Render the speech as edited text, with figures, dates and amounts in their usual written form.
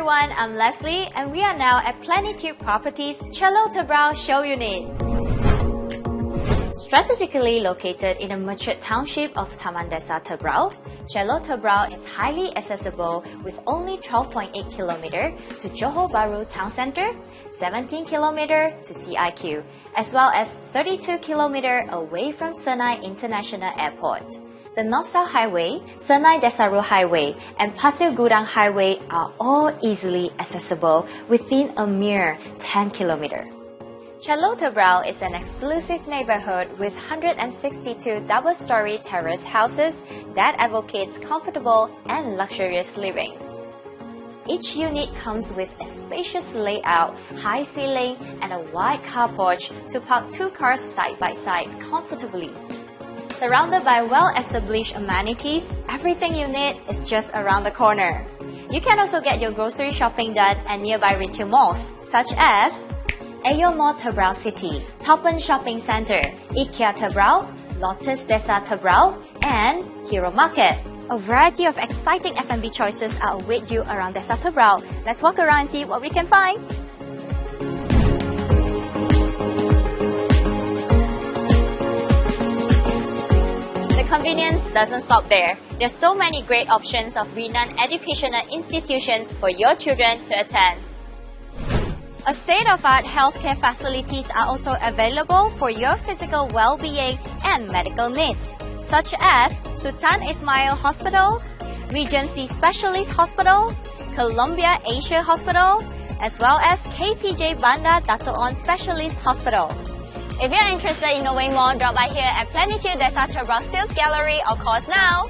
everyone, I'm Leslie and we are now at Plenitude Properties Cello Tabrau Show Unit. Strategically located in a mature township of Taman Desa Tebrau, Cello Tabrau is highly accessible with only 12.8 km to Johor Bahru Town Centre, 17 km to CIQ, as well as 32 km away from Senai International Airport. The North-South Highway, Senai Desaru Highway, and Pasir Gudang Highway are all easily accessible within a mere 10 km. Cello Tabrau is an exclusive neighborhood with 162 double-story terrace houses that advocates comfortable and luxurious living. Each unit comes with a spacious layout, high ceiling, and a wide car porch to park 2 cars side by side comfortably. Surrounded by well-established amenities, everything you need is just around the corner. You can also get your grocery shopping done at nearby retail malls, such as 𝗧𝗲𝗹𝗶 Mall Tebrau City, Topan Shopping Center, 𝗧𝗲𝗹𝗹𝗶 Tebrau, Lotus Desa Tebrau, and Hero Market. A variety of exciting F&B choices are await you around Desa Tebrau. Let's walk around and see what we can find. Convenience doesn't stop there. There's so many great options of renowned educational institutions for your children to attend. A state-of-art healthcare facilities are also available for your physical well-being and medical needs, such as Sultan Ismail Hospital, Regency Specialist Hospital, Columbia Asia Hospital, as well as KPJ Bandar Dato' On Specialist Hospital. If you're interested in knowing more, drop by here at Plenitude Desa Tebrau Sales Gallery or call us now.